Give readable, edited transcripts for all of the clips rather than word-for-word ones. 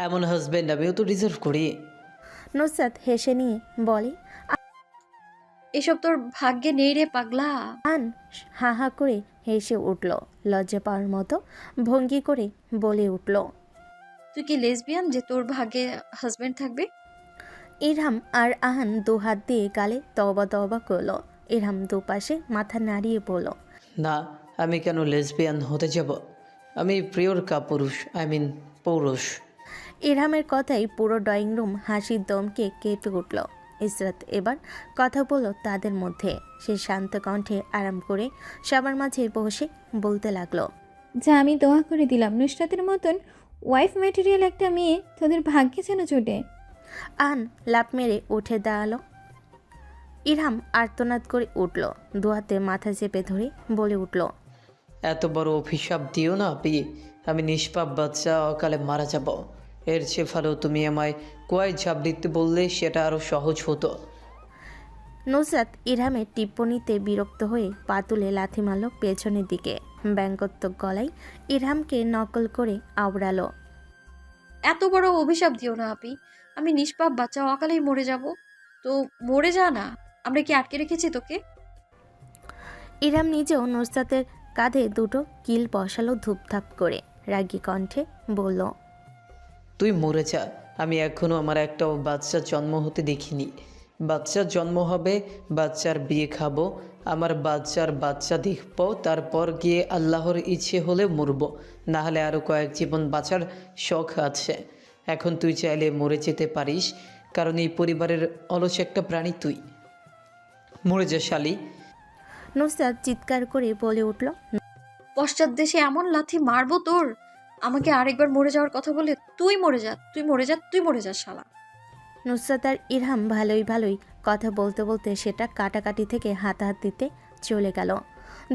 এমন হাজবেন্ড আমিও তো ডিজার্ভ করি। নুসরাত হেসে নিয়ে বলে। এসব তোর ভাগ্যে নেই রে পাগলা। আন হা হা করে হেসে উঠল, লজ্জা পাওয়ার মতো ভঙ্গি করে বলে উঠল। তুই কি লেসবিয়ান যে তোর ভাগ্যে হাজবেন্ড থাকবে? ইরহাম আর আহান দু হাত দিয়ে গালে তওবা তওবা করল। ইরহাম দুপাশে মাথা নাড়িয়ে বলল। না, আমি কেন লেসবিয়ান হতে যাব? আমি প্রিয়র কাপুরুষ, আই মিন পৌরুষ। ইরহামের কথাই পুরো ড্রয়িং রুম হাসির দমকে কেঁপে উঠল। ইসরাত এবার কথা বলল তাদের মধ্যে। সে শান্ত কণ্ঠে আরাম করে সবার মাঝে বসে বলতে লাগলো। যা আমি দোয়া করে দিলাম নুসরাতের মতন ওয়াইফ ম্যাটেরিয়াল একটা মেয়ে তোদের ভাগ্যে যেন জোটে। আন লাফ মেরে উঠে দাঁড়ালো। ইরহাম আর্তনাদ করে উঠল, দুহাতে মাথা চেপে ধরে বলে উঠল। এত বড় অভিশাপ দিও না বিয়ে, আমি নিষ্পাপ বাচ্চা অকালে মারা যাব। এর চেয়ে ভালো তুমি আমায় কুয়ায় ঝাঁপ দিতে বললে সেটা আরও সহজ হতো। নুসরাত ইরহামের টিপ্পনিতে বিরক্ত হয়ে পা তুলে লাথি মারল পেছনের দিকে। ব্যঙ্গোত্তক গলায় ইরহামকে নকল করে আওড়ালো। এত বড় অভিশাপ দিও না আপি। আমি নিষ্পাপ বাচ্চা, অকালেই মরে যাব। তো মরে যা না, আমরা কি আটকে রেখেছি তোকে? ইরহাম নিজেও নুসরাতের কাঁধে দুটো কিল বসালো ধূপধাপ করে। রাগী কণ্ঠে বলল। তুই মরে যা, আমি এখনও আমার একটাও বাচ্চার জন্ম হতে দেখিনি। বাচ্চার জন্ম হবে, বাচ্চার বিয়ে খাবো, আমার বাচ্চার বাচ্চা দেখব, তারপর গিয়ে আল্লাহর ইচ্ছে হলে মরব, না হলে আরও কয়েক জীবন বাঁচার শখ আছে। এখন তুই চাইলে মরে যেতে পারিস, কারণ এই পরিবারের অলস একটা প্রাণী তুই। মরে যা শালি। নুসরাত চিৎকার করে বলে উঠল। পশ্চাৎ দেশে এমন লাথি মারবো তোর, আমাকে আরেকবার মরে যাওয়ার কথা বলে তুই মরে যা, তুই মরে যা, তুই মরে যা শালা। নুসরাত আর ইরহাম ভালোই ভালোই কথা বলতে বলতে সেটা কাটাকাটি থেকে হাতাহাতিতে চলে গেল।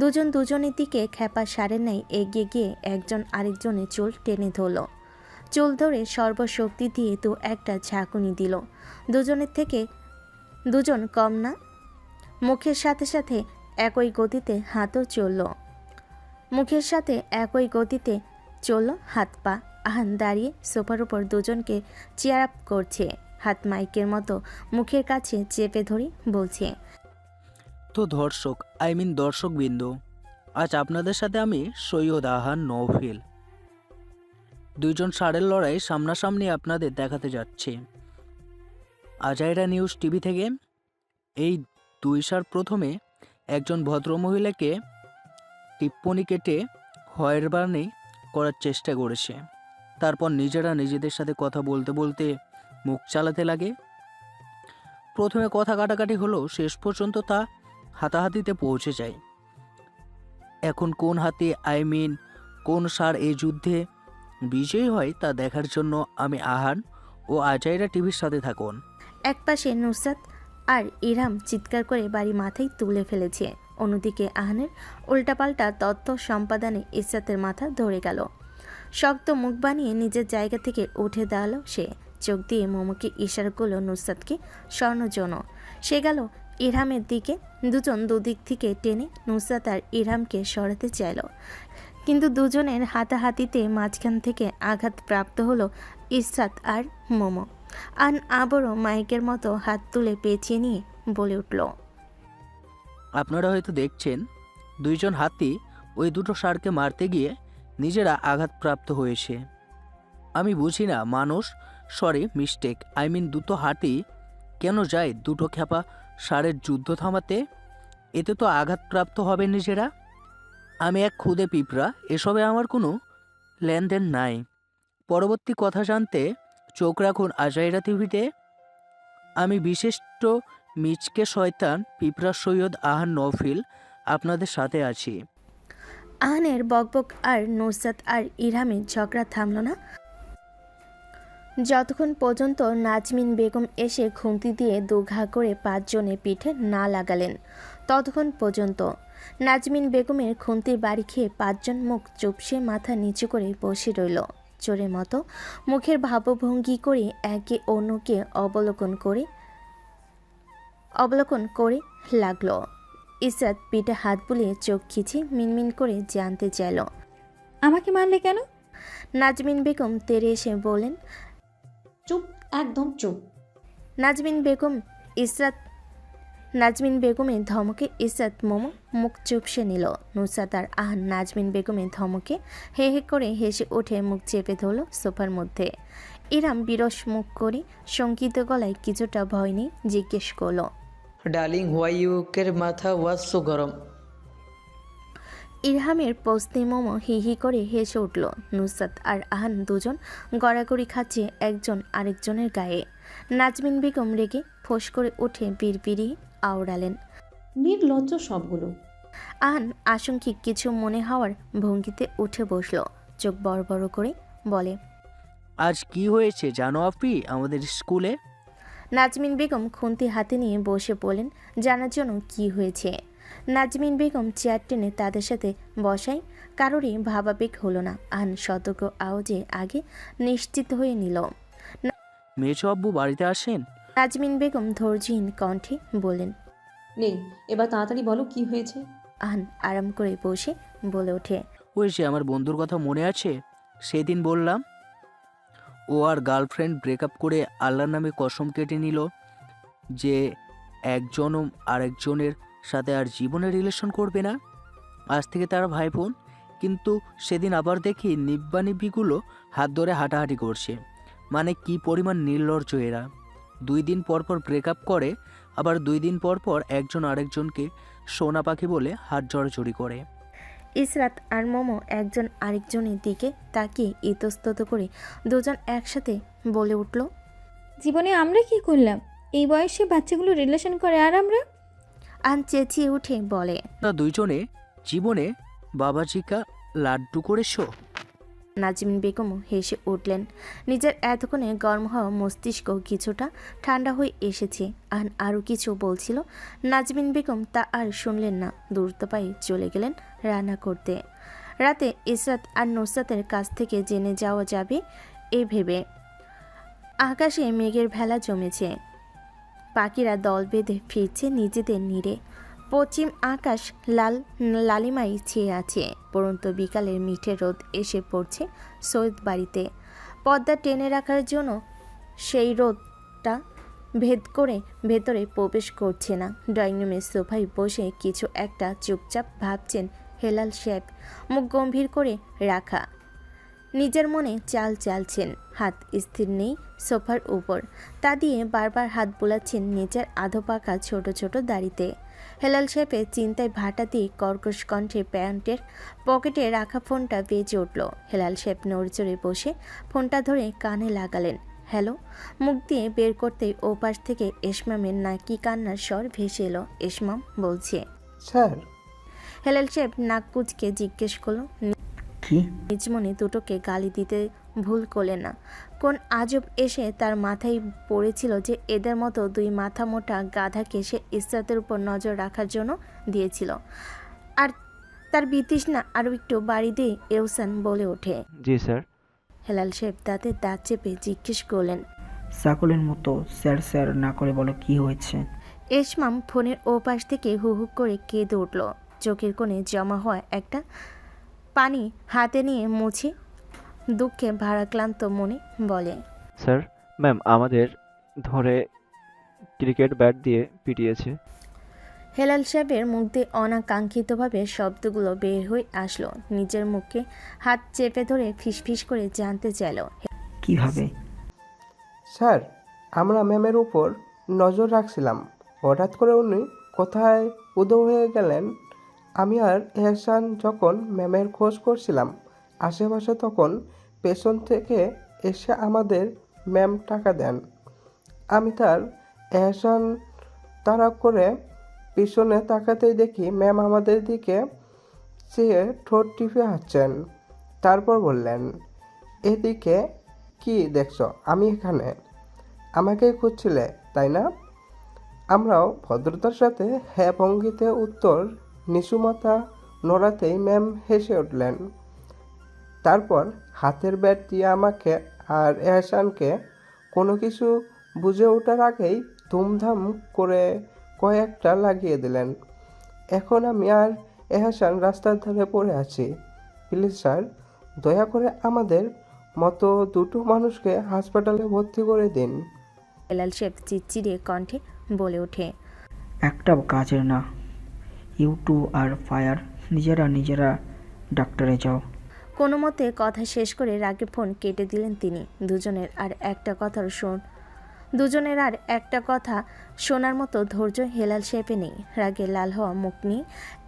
দুজন দুজনের দিকে খ্যাপা সারের ন্যায় এগিয়ে গিয়ে একজন আরেকজনের চুল টেনে ধরল। চুল ধরে সর্বশক্তি দিয়ে তো একটা ঝাঁকুনি দিল। দুজনের থেকে দুজন কম না। মুখের সাথে সাথে একই গতিতে হাতও চলল। মুখের সাথে একই গতিতে চলল হাত পা। আহান দাঁড়িয়ে সোফার উপর দুজনকে চেয়ার আপ করছে, হাত মাইকের মতো মুখের কাছে চেপে ধরে বলছে। তো দর্শক দর্শকবৃন্দ, আজ আপনাদের সাথে আমি সৈয়দ আহান নওফিল দুইজন ষাঁড়ের লড়াই সামনাসামনি আপনাদের দেখাতে যাচ্ছি। আজাইরা নিউজ টিভি থেকে। এই দুই ষাঁড় প্রথমে একজন ভদ্রমহিলাকে টিপ্পনি কেটে হয়রানি করার চেষ্টা করেছে। তারপর নিজেরা নিজেদের সাথে কথা বলতে বলতে মুখ চালাতে লাগে। প্রথমে কথা কাটাকাটি হলো, শেষ পর্যন্ত তা হাতাহাতিতে পৌঁছে যায়। এখন কোন হাতি কোন ষাঁড় এই যুদ্ধে বিজয়ী হয় তা দেখার জন্য আমি আহান ও আজাইরা টিভির সাথে থাকুন। একপাশে নুসরাত আর ইরহাম চিৎকার করে বাড়ি মাথায় তুলে ফেলেছে। অন্যদিকে আহানের উল্টাপাল্টা তথ্য সম্পাদনে ইসরাতের মাথা ধরে গেল। শক্ত মুখ বানিয়ে নিজের জায়গা থেকে উঠে দাঁড়ালো সে। চোখ দিয়ে মোমোকে ইশারা করল নুসরাতকে সরানোর জন্য। সে গেল ইরহামের দিকে। দুজন দুদিক থেকে টেনে নুসরাত আর ইরহামকে সরাতে চাইল, কিন্তু দুজনের হাতাহাতিতে মাঝখান থেকে আঘাত প্রাপ্ত হলো ইসরাত আর মোমো। আন আবারও মাইকের মতো হাত তুলে পেঁচিয়ে নিয়ে বলে উঠল। আপনারা হয়তো দেখছেন দুইজন হাতি ওই দুটো ষাঁড়কে মারতে গিয়ে নিজেরা আঘাতপ্রাপ্ত হয়েছে। আমি বুঝি না মানুষ, মিস্টেক, দুটো হাতি কেন যায় দুটো খ্যাপা ষাঁড়ের যুদ্ধ থামাতে? এতে তো আঘাতপ্রাপ্ত হবে নিজেরা। আমি এক খুদে পিঁপড়া, এসবে আমার কোনো লেনদেন নাই। পরবর্তী কথা জানতে চোখ রাখুন আজাইরা টিভিতে। আমি বিশিষ্ট মিচকে শয়তান পিঁপড়া সৈয়দ আহান নওফিল আপনাদের সাথে আছি। আহানের বকবক আর নুসরাত আর ইরহামের ঝগড়া থামল না যতক্ষণ পর্যন্ত নাজমিন বেগম এসে খুন্তি দিয়ে দুঘা করে পাঁচজনের পিঠে না লাগালেন। ততক্ষণ পর্যন্ত নাজমিন বেগমের খুন্তির বাড়ি খেয়ে পাঁচজন মুখ চুপসে মাথা নিচু করে বসে রইল। চোরের মতো মুখের ভাবভঙ্গি করে একে অন্যকে অবলোকন করে লাগলো। ইসরাত পিঠে হাত বুলিয়ে চোখ খিচে মিনমিন করে জানতে চাইল, আমাকে মারলে কেন? নাজমিন বেগম তেরে এসে বললেন। চুপ, একদম চুপ। নাজমিন বেগমের ধমকে ইসরাত মোমো মুখ চুপসে নিল। নুসরাত আর আহান নাজমিন বেগমের ধমকে হে হে করে হেসে উঠে মুখ চেপে ধরল সোফার মধ্যে। ইরহাম বিরস মুখ করে শঙ্কিত গলায় কিছুটা ভয় নিয়ে জিজ্ঞেস করলো, ডার্লিং হোয়াই ইউকের মাথা ওয়াজ সো গরম। ইরহামের প্রশ্নে মোমো হি হি করে হেসে উঠল। নুসরাত আর আহান দুজন গড়াগড়ি খাচ্ছে একজন আরেকজনের গায়ে। নাজমিন বেগম রেগে ফোঁস করে উঠে বিড়বিড়ি আওড়ালেন। নির্লজ্জ সবগুলো। আহান আশঙ্কিক কিছু মনে হওয়ার ভঙ্গিতে উঠে বসল, চোখ বড় বড় করে বলে, আজ কি হয়েছে জানো আপনি আমাদের স্কুলে? নাজমিন বেগম খুন্তি হাতে নিয়ে বসে পড়লেন জানার জন্য কি হয়েছে। নাজমিন বেগম চেয়ার টেনে তাদের সাথে বসায়, কারোরই ভাবাবেগ হলো না। আহান সতর্ক আওয়াজে আগে নিশ্চিত হয়ে নিল। মেজো আব্বু বাড়িতে আসেন? নাজমিন বেগম ধৈর্যহীন কণ্ঠে বললেন। নেই, এবার তাড়াতাড়ি বলো কি হয়েছে। আহান আরাম করে বসে বলে ওঠে, ওই যে আমার বন্ধুর কথা মনে আছে? সেদিন বললাম ও আর গার্লফ্রেন্ড ব্রেকআপ করে আল্লাহর নামে কসম কেটে নিল যে একজন আরেকজনের সাথে আর জীবনে রিলেশন করবে না। আজ থেকে তারা ভাই বোন। কিন্তু সেদিন আবার দেখি নিব্বানিব্বিগুলো হাত ধরে হাঁটাহাঁটি করছে। মানে কি পরিমাণ নির্লজ্জ এরা। 2 দিন পর পর ব্রেকআপ করে, আবার 2 দিন পর পর একজন আরেকজনকে সোনা পাখি বলে হাত জড়াজড়ি করে। ইসরাত আর মোমো একজন আরেকজনের দিকে তাকিয়ে ইতস্তত করে দুজন একসাথে বলে উঠল, জীবনে আমরা কি করলাম? এই বয়সে বাচ্চাগুলো রিলেশন করে আর আমরা? আহান চেঁচিয়ে উঠে বলে, তা দুইজনে জীবনে বাবাজিকা লাড্ডু করেছো? নাজমিন বেগমও হেসে উঠলেন। নিজের এতক্ষণে গরম হওয়া মস্তিষ্ক কিছুটা ঠান্ডা হয়ে এসেছে। আহান আরও কিছু বলছিল, নাজমিন বেগম তা আর শুনলেন না। দ্রুত পায়ে চলে গেলেন রান্না করতে। রাতে ইসরাত আর নুসরাতের কাছ থেকে জেনে যাওয়া যাবে এই ভেবে। আকাশে মেঘের ভেলা জমেছে, পাখিরা দল বেঁধে ফিরছে নিজেদের নীড়ে। পশ্চিম আকাশ লালিমাই ছেয়ে আছে। পরন্ত বিকালের মিঠে রোদ এসে পড়ছে সৈয়দ বাড়িতে। পর্দা টেনে রাখার জন্য সেই রোদটা ভেদ করে ভেতরে প্রবেশ করছে না। ড্রয়িং রুমের সোফায় বসে কিছু একটা চুপচাপ ভাবছেন হেলাল সাহেব, মুখ গম্ভীর করে রাখা। নিজের মনে চাল চালছেন, হাত স্থির নেই সোফার উপর। তা দিয়ে বারবার হাত বোলাচ্ছেন নিজের আধো পাকা ছোট ছোট দাড়িতে। হেলাল সাহেবের চিন্তায় ভাটা দিয়ে কর্কশ কণ্ঠে প্যান্টের পকেটে রাখা ফোনটা বেজে উঠল। হেলাল সাহেব নড়চড়ে বসে ফোনটা ধরে কানে লাগালেন। হ্যালো। মুখ দিয়ে বের করতেই ওপাশ থেকে এসমামের নাকি কান্নার স্বর ভেসে এলো। এসমাম বলছে, স্যার। হেলাল সাহেব নাক কুচকে জিজ্ঞেস করলো, কি? নিজ মনে দুটোকে গালি দিতে ভুল করলেন না। কোন আজব এসে তার মাথায় পড়েছিল যে এদের মতো 2 মাথা মোটা গাধাকে সে ইসরাতের উপর নজর রাখার জন্য দিয়েছিল। আর তার বিতৃষ্ণা আরও একটু বাড়ি দিয়ে এহসান বলে ওঠে, জি স্যার। হেলাল সাহেব দাঁতে দাঁত চেপে জিজ্ঞেস করলেন, সাকলের মতো স্যার স্যার না করে বলো কি হয়েছে? এসমাম ফোনের ওপাশ থেকে হু হু করে কেঁদে উঠল। চোখের কোণে জমা হওয়া একটা পানি হাতে নিয়ে মুছে দুঃখে ভারাক্লান্ত মনে বলে, স্যার, ম্যাম আমাদের ধরে ক্রিকেট ব্যাট দিয়ে পিটিয়েছে। হেলাল সাহেবের মুখ দিয়ে অনাকাঙ্ক্ষিতভাবে শব্দগুলো বের হয়ে আসলো। নিজের মুখে হাত চেপে ধরে ফিসফিস করে জানতে চাইল, কিভাবে? স্যার, আমরা ম্যামের উপর নজর রাখছিলাম, হঠাৎ করে উনি কোথায় উদয় হয়ে গেলেন। আমি আর এহসান যখন ম্যামের খোঁজ করছিলাম আশেপাশে, তখন পেছন থেকে এসে আমাদের ম্যাম টাকা দেন। আমি তার এহসান তাড়া করে পিছনে তাকাতেই দেখি ম্যাম আমাদের দিকে চেয়ে ঠোঁট টিপে হাসছেন। তারপর বললেন, এদিকে কি দেখছো? আমি এখানে। আমাকেই খুঁজছিলে তাই না? আমরাও ভদ্রতার সাথে হ্যাঁ ভঙ্গিতে উত্তর নিচু মাথা নড়াতেই ম্যাম হেসে উঠলেন। তারপর হাতের ব্যাট দিয়ে আমাকে আর এহসানকে কোনো কিছু বুঝে ওঠার আগেই ধুমধাম করে কয়েকটা লাগিয়ে দিলেন। এখন আমি আর এহসান রাস্তার ধারে পড়ে আছি। প্লিজ স্যার, দয়া করে আমাদের মতো দুটো মানুষকে হাসপাতালে ভর্তি করে দিন। হেলাল শেফ চিড়চিড়ে কণ্ঠে বলে ওঠে। একটা কাজের না, ইউ2 আর ফায়ার নিজেরা ডাক্তারে যাও। কোনো মতে কথা শেষ করে রাগে ফোন কেটে দিলেন তিনি। দুজনের আর একটা কথা শোনার মতো ধৈর্য হেলাল শেফে নেই। রাগে লাল হওয়া মুখ নিয়ে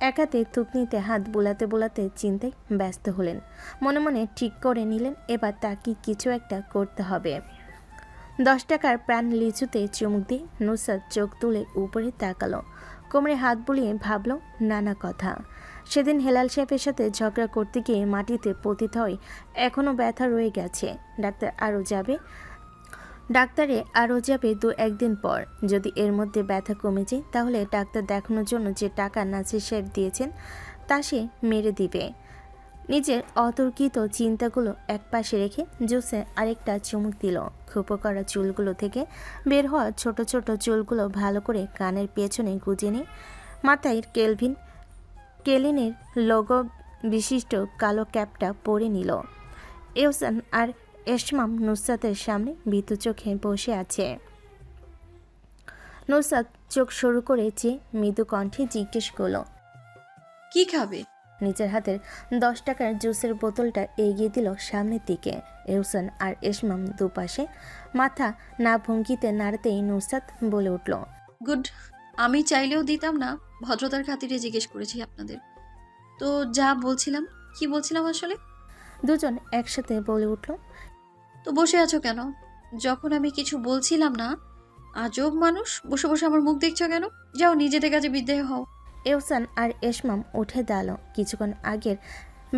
এক হাতে থুকনিতে হাত বুলাতে বুলাতে চিন্তায় ব্যস্ত হলেন। মনে মনে ঠিক করে নিলেন এবার তাকে কিছু একটা করতে হবে। 10 টাকার প্যান লিচুতে চুমুক দিয়ে নুসরাত চোখ তুলে উপরে তাকালো। কোমরে হাত বুলিয়ে ভাবল নানা কথা। সেদিন হেলাল শেফের সাথে ঝগড়া করতে গিয়ে মাটিতে পতিত হয়, এখনও ব্যথা রয়ে গেছে। ডাক্তারে আরও যাবে 2-1 দিন পর। যদি এর মধ্যে ব্যথা কমে যায় তাহলে ডাক্তার দেখানোর জন্য যে টাকা নাসির সাহেব দিয়েছেন তা সে মেরে দিবে। নিজের অতর্কিত চিন্তাগুলো একপাশে রেখে জুসে আরেকটা চুমুক দিল। খোঁপো করা চুলগুলো থেকে বের হওয়া ছোট ছোট চুলগুলো ভালো করে কানের পেছনে গুজে নিয়ে মাথায় কেলিনের লোগো বিশিষ্ট কালো ক্যাপটা পরে নিল। এহসান আর এশমাম নুসরাতের সামনে ভীতু চোখে বসে আছে। নুসরাত চোখ সরু করে চেয়ে মৃদু কণ্ঠে জিজ্ঞেস করল, কি খাবে? নিজের হাতের 10 টাকার জুসের বোতলটা এগিয়ে দিল সামনের দিকে। এহসান আর এশমাম দুপাশে মাথা না ভঙ্গিতে নাড়তেই নুসরাত বলে উঠল, গুড। আমি চাইলেও দিতাম না, ভদ্রতার খাতিরে জিজ্ঞেস করেছি আপনাদের। তো যা বলছিলাম, কি বলছিলাম আসলে? দুজন একসাথে বলে উঠল, তো বসে আছো কেন? যখন আমি কিছু বলছিলাম না, আজব মানুষ, বসে বসে আমার মুখ দেখছো কেন? যাও নিজেদের কাছে বিদেয় হও। এহসান আর এশমাম উঠে দাঁড়ালো। কিছুক্ষণ আগের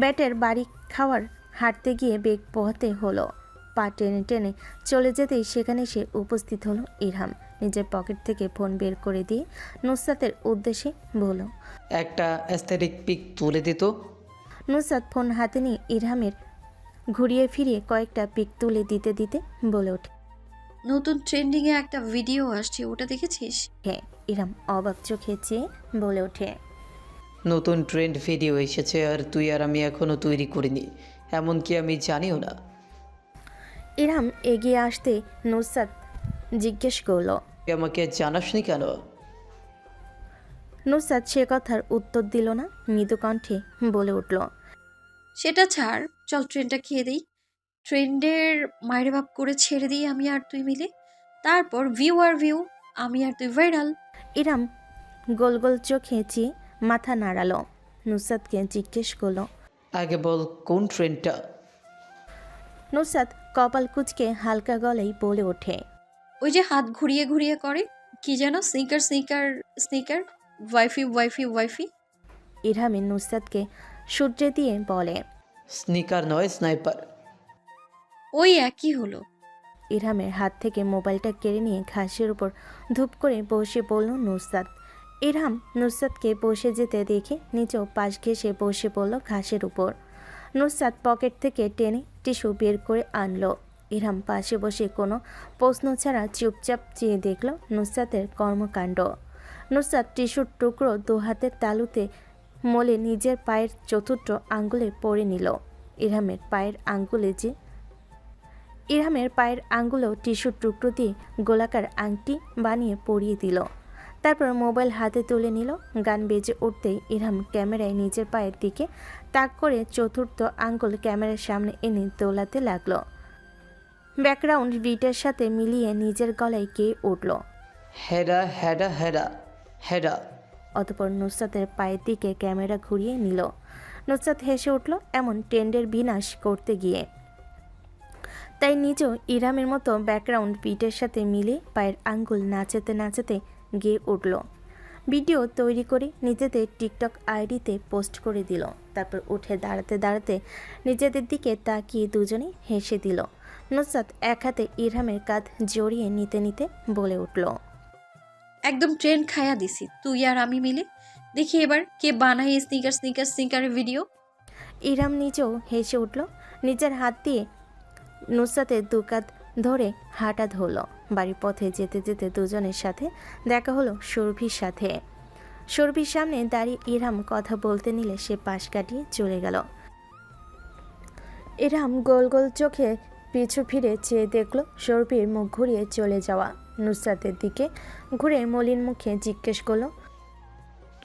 ব্যাটের বাড়ি খাওয়ার হাঁটতে গিয়ে বেগ পোহাতে হলো। পা টেনে টেনে চলে যেতেই সেখানে সে উপস্থিত হলো ইরহাম। নিজের পকেট থেকে ফোন বের করে দিয়ে নুসরাতের উদ্দেশ্যে বলল, একটা অ্যাস্থেটিক পিক তুলে দিত। নুসরাত ফোন হাতে নিয়ে ইরহামের ঘুরিয়ে ফিরিয়ে কয়েকটা পিক তুলে দিতে দিতে বলে ওঠে, নতুন ট্রেন্ডিংয়ে একটা ভিডিও আসছে, ওটা দেখেছিস? হ্যাঁ। ইরহাম অবাক চোখে চেয়ে বলে ওঠে, নতুন ট্রেন্ড ভিডিও এসেছে আর তুই আর আমি এখনও তৈরি করিনি, এমনকি আমি জানিও না। ইরহাম এগিয়ে আসতে নুসরাত জিজ্ঞেস করল, তুই আমাকে জানাসনি কেন? নুসরাত সে কথার উত্তর দিল না। মৃদু কণ্ঠে বলে উঠল, সেটা ছাড়, চল ট্রেনটা খেয়ে দিই। ট্রেন্ডের মায়ের বাপ করে ছেড়ে দিই আমি আর তুই মিলে। তারপর ভিউ আর ভিউ, আমি আর তুই ভাইরাল। ইরহাম গোল গোল চোখে চেয়ে মাথা নাড়ালো। নুসরাতকে জিজ্ঞেস করল, আগে বল কোন ট্রেনটা? নুসরাত কপাল কুঁচকে হালকা গলায় বলে ওঠে, ওই যে হাত ঘুরিয়ে ঘুরিয়ে করে, কি যেন, স্নিকার স্নিকার স্নিকার, ওয়াইফি ওয়াইফি ওয়াইফি। ইরহামে নুসরাতকে সূত্রে দিয়ে বলে, স্নিকার নয়, স্নাইপার। ওই একই হলো। ইরহামের হাত থেকে মোবাইলটা কেড়ে নিয়ে ঘাসের উপর ধূপ করে বসে পড়ল নুসরাত। ইরহাম নুসরাতকে বসে যেতে দেখে নিচেও পাশ ঘেঁষে বসে পড়ল ঘাসের উপর। নুসরাত পকেট থেকে টেনে টিস্যু বের করে আনলো। ইরহাম পাশে বসে কোনো প্রশ্ন ছাড়া চুপচাপ চেয়ে দেখল নুসরাতের কর্মকাণ্ড। নুসরাত টিস্যুর টুকরো 2 হাতের তালুতে মলে নিজের পায়ের চতুর্থ আঙ্গুলে পরে নিল। ইরহামের পায়ের আঙ্গুলেও টিস্যুর টুকরো দিয়ে গোলাকার আংটি বানিয়ে পরিয়ে দিল। তারপর মোবাইল হাতে তুলে নিল। গান বেজে উঠতেই ইরহাম ক্যামেরায় নিজের পায়ের দিকে তাক করে চতুর্থ আঙ্গুল ক্যামেরার সামনে এনে দোলাতে লাগলো। ব্যাকগ্রাউন্ড বিটের সাথে মিলিয়ে নিজের গলায় গেয়ে উঠল, হেডা হেডা হেডা হেডা। অতপর নুসরাতের পায়ের দিকে ক্যামেরা ঘুরিয়ে নিল। নুসরাত হেসে উঠল এমন ট্রেন্ডের বিনাশ করতে গিয়ে। তাই নিজেও ইরহামের মতো ব্যাকগ্রাউন্ড বিটের সাথে মিলে পায়ের আঙ্গুল নাচাতে নাচাতে গেয়ে উঠল। ভিডিও তৈরি করে নিজেদের টিকটক আইডিতে পোস্ট করে দিল। তারপর উঠে দাঁড়াতে দাঁড়াতে নিজেদের দিকে তাকিয়ে দুজনেই হেসে দিল। নুসরাত এক হাতে ইরহামের কাঁধ জড়িয়ে নিতে নিতে বলে উঠল, একদম ট্রেন খায়া দিছি তুই আর আমি মিলে। দেখি এবার কে বানাই স্নিকার স্নিকার স্নিকারের ভিডিও। ইরহাম নিজেও হেসে উঠল। নিজের হাত দিয়ে নুসরাতের 2 কাঁধ ধরে হাঁটা ধরল। বাড়ির পথে যেতে যেতে দুজনের সাথে দেখা হলো সুরভির সাথে। সুরভির সামনে দাঁড়িয়ে ইরহাম কথা বলতে নিলে সে পাশ কাটিয়ে চলে গেল। ইরহাম গোল গোল চোখে পিছু ফিরে চেয়ে দেখল সৌরভীর মুখ ঘুরিয়ে চলে যাওয়া। নুসরাতের দিকে ঘুরে মলিন মুখে জিজ্ঞেস করলো,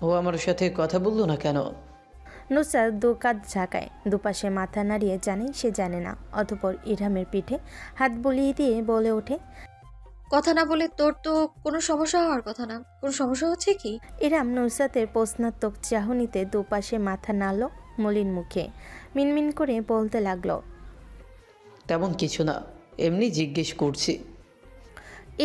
ও আমার সাথে কথা বললো না কেন? নুসরাত দু কাঁধ ঝাঁকায়, দুপাশে মাথা নাড়িয়ে জানে সে জানে না। অতঃপর ইরহামের পিঠে হাত বুলিয়ে দিয়ে বলে ওঠে, কথা না বলে তোর তো কোনো সমস্যা হওয়ার কথা না। কোনো সমস্যা হচ্ছে কি? ইরহাম নুসরাতের প্রশ্নাত্মক চাহনিতে দুপাশে মাথা নাড়ল মলিন মুখে। মিনমিন করে বলতে লাগলো, তেমন কিছু না, এমনি জিজ্ঞেস করছি।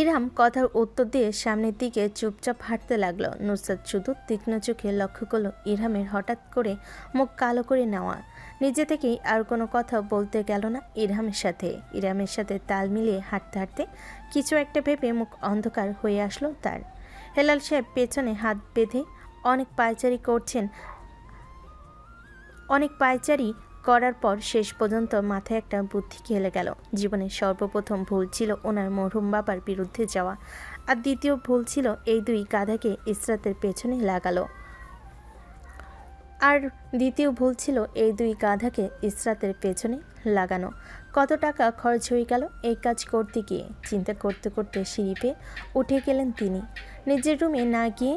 ইরহাম কথার উত্তর দিয়ে সামনের দিকে চুপচাপ হাঁটতে লাগলো। নুসরাত শুধু তীক্ষ্ণ চোখে লক্ষ্য করলো ইরহামের হঠাৎ করে মুখ কালো করে নেওয়া। নিজে থেকেই আর কোনো কথা বলতে গেল না ইরহামের সাথে তাল মিলিয়ে হাঁটতে হাঁটতে কিছু একটা ভেবে মুখ অন্ধকার হয়ে আসলো তার। হেলাল সাহেব পেছনে হাত বেঁধে অনেক পায়চারি করার পর শেষ পর্যন্ত মাথায় একটা বুদ্ধি খেলে গেল। জীবনের সর্বপ্রথম ভুল ছিল ওনার মরহুম বাবার বিরুদ্ধে যাওয়া, আর দ্বিতীয় ভুল ছিল এই দুই গাধাকে ইসরাতের পেছনে লাগানো। কত টাকা খরচ হয়ে গেল এই কাজ করতে গিয়ে। চিন্তা করতে করতে সিঁড়ি পেয়ে উঠে গেলেন তিনি। নিজের রুমে না গিয়ে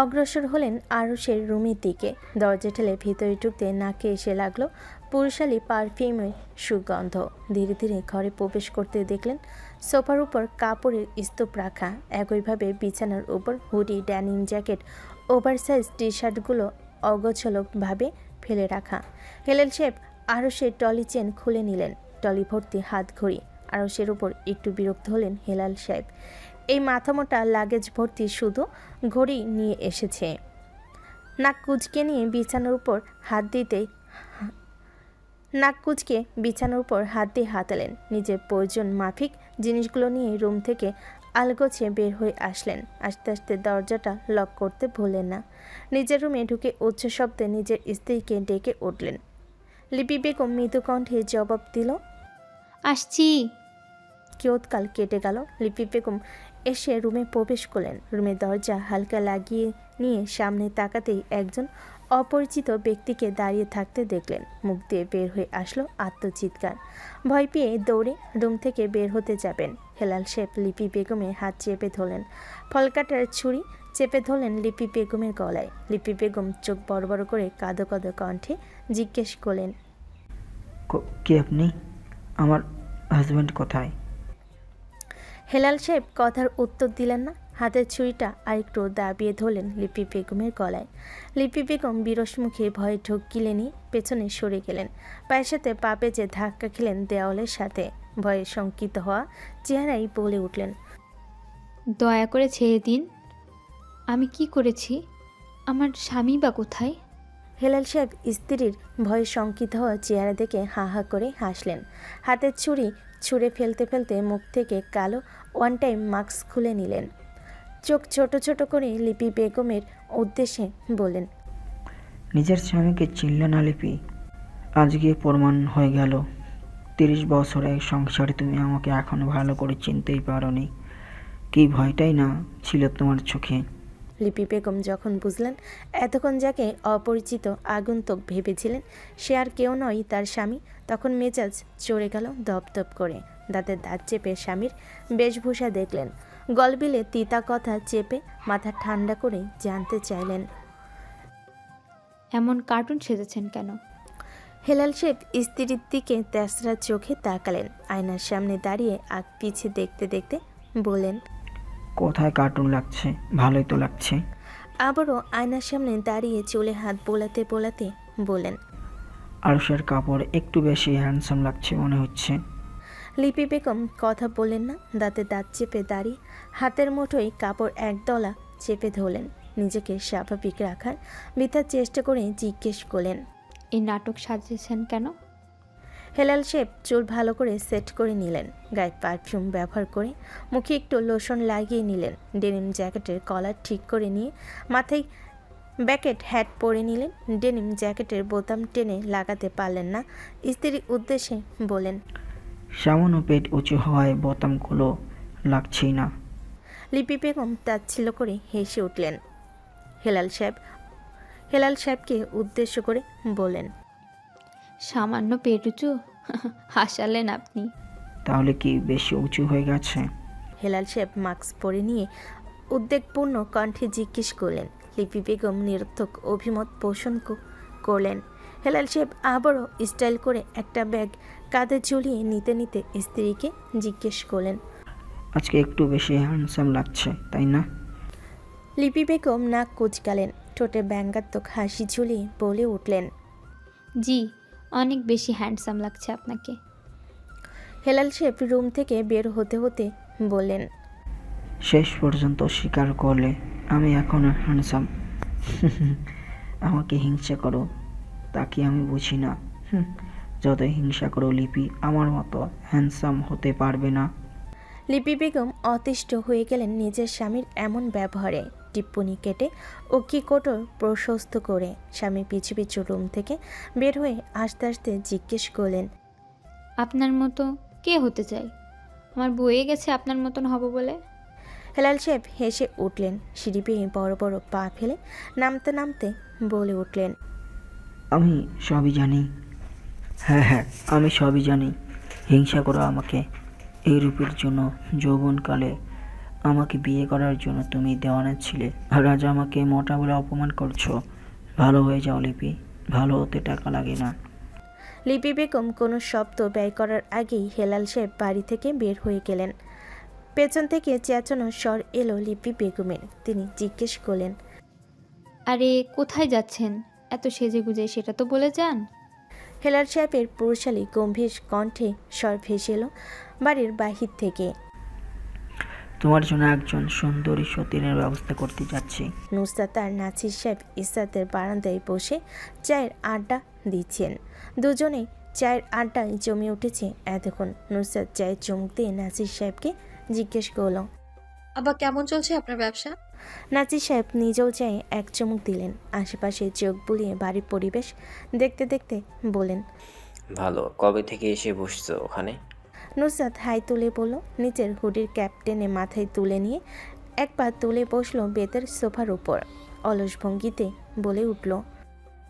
অগ্রসর হলেন আরশের রুমের দিকে। দরজা ঠেলে ভিতরে ঢুকতে নাকে এসে লাগলো পুরুষালী পারফিউমের সুগন্ধ। ধীরে ধীরে ঘরে প্রবেশ করতে দেখলেন সোফার উপর কাপড়ের স্তূপ রাখা, একইভাবে বিছানার উপর হুডি, ড্যানিম জ্যাকেট, ওভারসাইজ টি শার্টগুলো অগোছলভাবে ফেলে রাখা। হেলাল সাহেব আরশের টলি চেন খুলে নিলেন, টলি ভর্তি হাত ঘড়ি। আরশের উপর একটু বিরক্ত হলেন হেলাল সাহেব। এই মাথামোটা লাগেজ ভর্তি শুধু ঘড়ি নিয়ে এসেছে। নাক কুচকে বিছানার উপর হাত দিয়ে হাতালেন। নিজের প্রয়োজন মাফিক জিনিসগুলো নিয়ে রুম থেকে আলগোছে বের হয়ে আসলেন। আস্তে আস্তে দরজাটা লক করতে ভুললেন না। নিজের রুমে ঢুকে উচ্চ শব্দে নিজের স্ত্রীকে ডেকে উঠলেন। লিপি বেগম মৃদু কণ্ঠে জবাব দিল, আসছি। কিয়ৎকাল কেটে গেল। লিপি বেগম এসে রুমে প্রবেশ করলেন। রুমের দরজা হালকা লাগিয়ে নিয়ে সামনে তাকাতেই একজন অপরিচিত ব্যক্তিকে দাঁড়িয়ে থাকতে দেখলেন। মুখ দিয়ে বের হয়ে আসলো আত্মচিৎকার। ভয় পেয়ে দৌড়ে রুম থেকে বের হতে যাবেন। হেলাল সাহেব লিপি বেগমের হাত চেপে ধরলেন। ফলকাটার ছুরি চেপে ধরলেন লিপি বেগমের গলায়। লিপি বেগম চোখ বড় বড় করে কাঁদো কাঁদো কণ্ঠে জিজ্ঞেস করলেন, কে আপনি? আমার হাজব্যান্ড কোথায়? হেলাল সাহেব কথার উত্তর দিলেন না। হাতের ছুরিটা আরেকটু দাবিয়ে ধরলেন লিপি বেগমের গলায়। লিপি বেগম বিরস মুখে ভয়ে ঢোক গিলে নিয়ে পেছনে সরে গেলেন। পায়ের সাথে পা পেঁচে ধাক্কা খেলেন দেওয়ালের সাথে। ভয়ে শঙ্কিত হওয়া চেহারাই বলে উঠলেন, দয়া করে ছেড়ে দিন। আমি কি করেছি? আমার স্বামী বা কোথায়? হেলাল সাহেব স্ত্রীর ভয়ে শঙ্কিত হওয়া চেহারা দেখে হা হা করে হাসলেন। হাতের ছুরি ছুঁড়ে ফেলতে ফেলতে মুখ থেকে কালো ওয়ান টাইম মাস্ক খুলে নিলেন। চোখ ছোট ছোট করে লিপি বেগমের উদ্দেশ্যে বললেন, নিজের স্বামীকে চিনলে না লিপি? আজকে প্রমাণ হয়ে গেল 30 বছরের সংসারে তুমি আমাকে এখনো ভালো করে চিনতেই পারোনি। কি ভয়টাই না ছিল তোমার চোখে। লিপি বেগম যখন বুঝলেন এতক্ষণ যাকে অপরিচিত আগন্তুক ভেবেছিলেন সে আর কেউ নয় তার স্বামী, তখন মেজাজ চড়ে গেল দপদপ করে। দাঁতের দাঁত চেপে স্বামীর বেশভূষা দেখলেন। গলবিলে তিতা কথা চেপে মাথা ঠান্ডা করে জানতে চাইলেন, এমন কার্টুন সেজেছেন কেন? হেলাল সাহেব স্ত্রীর দিকে তেসরা চোখে তাকালেন। আয়নার সামনে দাঁড়িয়ে আগ পিছে দেখতে দেখতে বলেন, কোথায় কার্টুন লাগছে? ভালোই তো লাগছে। আবারও আয়নার সামনে দাঁড়িয়ে চুলে হাত বোলাতে বোলাতে বলেন, আরশের কাপড় একটু বেশি হ্যান্ডসাম লাগছে মনে হচ্ছে। লিপি বেগম কথা বললেন না। দাঁতে দাঁত চেপে দাঁড়িয়ে হাতের মুঠোয় কাপড় একদলা চেপে ধরলেন। নিজেকে স্বাভাবিক রাখার বৃথার চেষ্টা করে জিজ্ঞেস করলেন, এই নাটক সাজিয়েছেন কেন? হেলাল সাহেব চুল ভালো করে সেট করে নিলেন। গায়ে পারফিউম ব্যবহার করে মুখে একটু লোশন লাগিয়ে নিলেন। ডেনিম জ্যাকেটের কলার ঠিক করে নিয়ে মাথায় ব্যাকেট হ্যাট পরে নিলেন। ডেনিম জ্যাকেটের বোতাম টেনে লাগাতে পারলেন না। স্ত্রীর উদ্দেশ্যে বলেন, সামান্য পেট উঁচু হওয়ায় বোতামগুলো লাগছেই না। লিপি বেগম তাচ্ছিল্য করে হেসে উঠলেন। হেলাল সাহেবকে উদ্দেশ্য করে বলেন, সামান্য পেট উঁচু হাসালেন আপনি। তাহলে কি বেশি উঁচু হয়ে গেছে? হেলাল সাহেব মাস্ক পরে নিয়ে উদ্বেগপূর্ণ কণ্ঠে জিজ্ঞেস করলেন। লিপি বেগম নিরর্থক অভিমত পোষণ করলেন। হেলাল সাহেব আবারও স্টাইল করে একটা ব্যাগ কাঁধে ঝুলিয়ে নিতে নিতে স্ত্রীকে জিজ্ঞেস করলেন। আজকে একটু বেশি হ্যান্ডসাম লাগছে, তাই না? লিপি বেগম নাক কুঁচকালেন, ঠোঁটে ব্যঙ্গাত্মক হাসি ঝুলিয়ে বলে উঠলেন। জি, অনেক বেশি হ্যান্ডসাম লাগছে আপনাকে। হেলাল সাহেব রুম থেকে বের হতে হতে বললেন। শেষ পর্যন্ত স্বীকার করলে আমি এখনও হ্যান্ডসাম। আমাকে হিংসা করো, তা কি আমি বুঝি না? যতই হিংসা করো লিপি, আমার মতো হ্যান্ডসাম হতে পারবে না। লিপি বেগম অতিষ্ঠ হয়ে গেলেন নিজের স্বামীর এমন ব্যবহারে। টিপ্পনি কেটে ও কি কঠোর প্রশস্ত করে স্বামী পিছু পিছু রুম থেকে বের হয়ে আস্তে আস্তে জিজ্ঞেস করলেন। আপনার মতো কে হতে চাই? আমার বয়ে গেছে আপনার মতন হব বলে। হেলাল সাহেব হেসে উঠলেন, সিঁড়ি বেয়ে বড় বড় পা ফেলে নামতে নামতে বলে উঠলেন। আমি সবই জানি। হ্যাঁ, আমি সবই জানি। হিংসা করো আমাকে এই রূপের জন্য। যৌবনকালে আমাকে বিয়ে করার জন্য তুমি দেওয়ানা ছিলে, আর আজ আমাকে মোটা বলে অপমান করছো। ভালো হয়ে যাও লিপি, ভালো হতে টাকা লাগে না। লিপি বেগম কোনো শব্দ ব্যয় করার আগেই হেলাল সাহেব বাড়ি থেকে বের হয়ে গেলেন। পেছন থেকে চেঁচানোর স্বর এলো লিপি বেগমের। তিনি জিজ্ঞেস করলেন। আরে কোথায় যাচ্ছেন এত সেজে গুজে, সেটা তো বলে যান। হেলাল সাহেবের পুরুষালী গম্ভীর কণ্ঠে স্বর ভেসে এলো বাড়ির বাহির থেকে। তোমার জন্য একজন সুন্দরী সতীনের ব্যবস্থা করতে যাচ্ছি। নুসরাত আর নাছির সাহেব ইসরাতের বারান্দায় বসে চায়ের আড্ডা দিচ্ছেন। দুজনেই চায়ের আড্ডায় জমে উঠেছে এতক্ষণ। নুসরাত চায়ের চুমুক দিয়ে নাছির সাহেবকে জিজ্ঞেস করল। আব্বা কেমন চলছে আপনার ব্যবসা? নাছির সাহেব নিজেও চায়ে এক চুমুক দিলেন। আশেপাশে চোখ বুলিয়ে বাড়ির পরিবেশ দেখতে দেখতে বলেন। ভালো। কবে থেকে এসে বসছো ওখানে? নুসরাত হাই তুলে বলল। নিচের হুডির ক্যাপ টেনে মাথায় তুলে নিয়ে একবার তুলে বসলো বেতের সোফার উপর। অলস ভঙ্গিতে বলে উঠল।